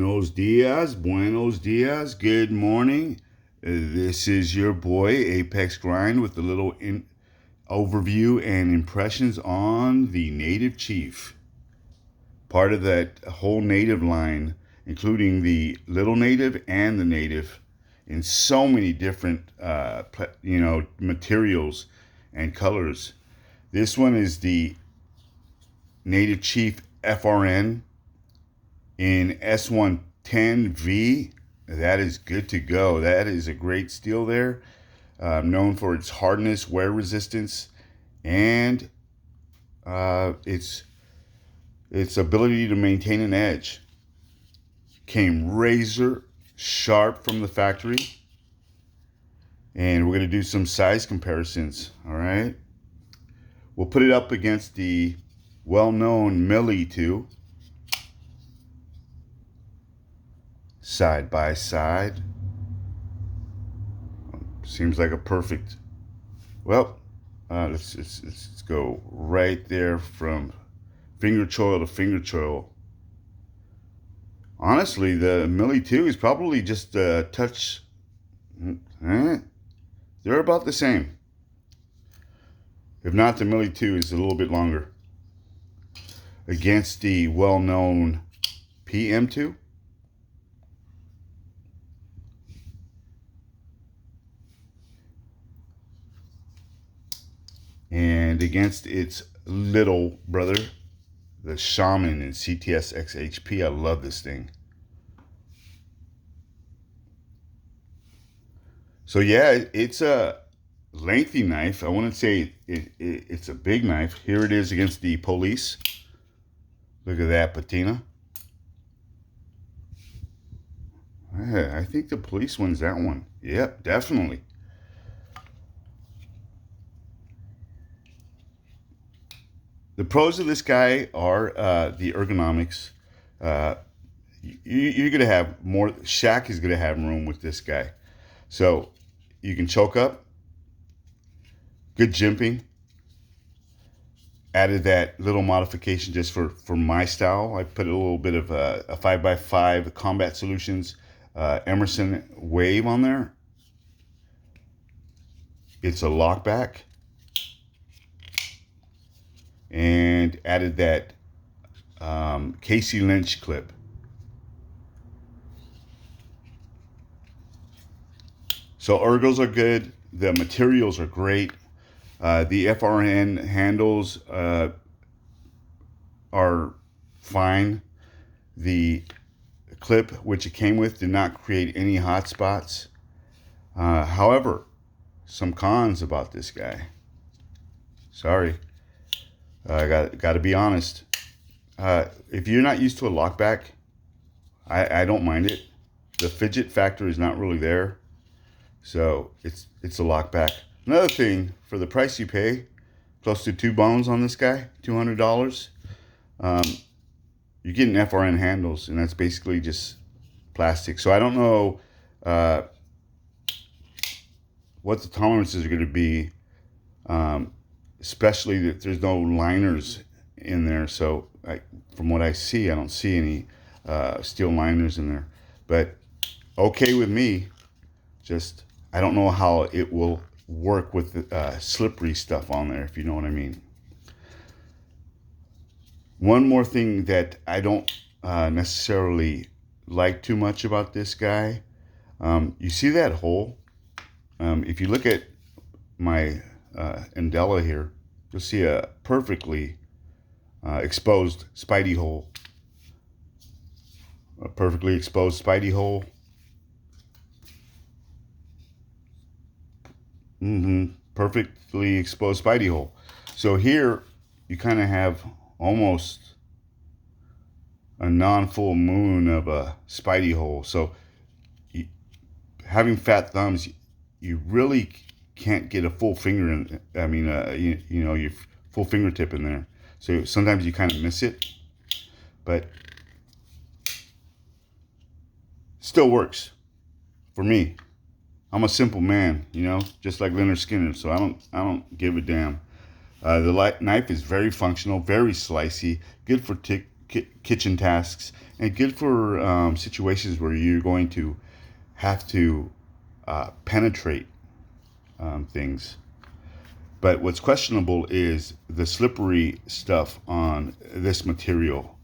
buenos dias, good morning. This is your boy, Apex Grind, with a little overview and impressions on the Native Chief. Part of that whole Native line, including the Little Native and the Native, in so many different, materials and colors. This one is the Native Chief FRN in S110V. That is good to go. That is a great steel there, known for its hardness, wear resistance, and its ability to maintain an edge. Came razor sharp from the factory, and we're going to do some size comparisons. All right, we'll put it up against the well-known Millie 2, side by side. Seems like a perfect. Well, let's go right there from finger choil to finger choil. Honestly, the Millie 2 is probably just a touch. They're about the same. If not, the Millie 2 is a little bit longer. Against the well-known PM2. And against its little brother, the Shaman in CTS XHP. I love this thing. So yeah, it's a lengthy knife. I wouldn't say it's a big knife. Here it is against the Police. Look at that patina. I think the Police wins that one. Yep, definitely. The pros of this guy are the ergonomics. You're going to have more. Shaq is going to have room with this guy. So you can choke up. Good jimping. Added that little modification just for my style. I put a little bit of a 5x5 Combat Solutions Emerson Wave on there. It's a lockback. And added that Casey Lynch clip. So ergos are good. The materials are great. The FRN handles are fine. The clip which it came with did not create any hot spots. However, some cons about this guy. Sorry. I got to be honest. If you're not used to a lockback, I don't mind it. The fidget factor is not really there, so it's a lockback. Another thing, for the price you pay, close to 2 bones on this guy, $200. You're getting FRN handles, and that's basically just plastic. So I don't know what the tolerances are going to be. Especially that there's no liners in there. So from what I see, I don't see any steel liners in there. But okay with me. Just, I don't know how it will work with the slippery stuff on there, if you know what I mean. One more thing that I don't necessarily like too much about this guy. You see that hole? If you look at my Andela here, you'll see a perfectly exposed spidey hole. A perfectly exposed spidey hole. Perfectly exposed spidey hole. So here you kind of have almost a non-full moon of a spidey hole. So having fat thumbs, you really can't get a full finger in. I mean, your full fingertip in there. So sometimes you kind of miss it, but still works for me. I'm a simple man, just like Leonard Skinner. So I don't give a damn. The knife is very functional, very slicey, good for kitchen tasks, and good for situations where you're going to have to penetrate things. But what's questionable is the slippery stuff on this material.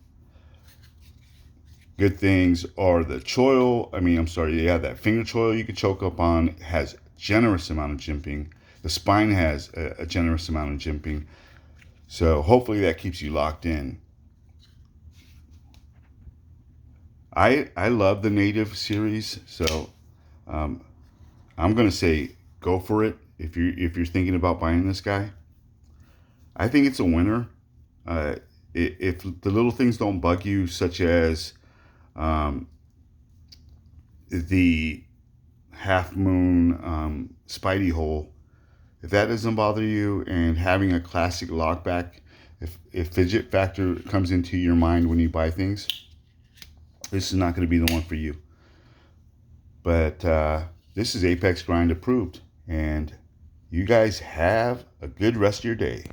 Good things are the choil. That finger choil you can choke up on has generous amount of jimping. The spine has a generous amount of jimping. So hopefully that keeps you locked in. I love the Native series, so I'm gonna say go for it if you're thinking about buying this guy. I think it's a winner. If the little things don't bug you, such as the half moon spidey hole, if that doesn't bother you, and having a classic lockback, if fidget factor comes into your mind when you buy things, this is not going to be the one for you. But this is Apex Grind approved, and you guys have a good rest of your day.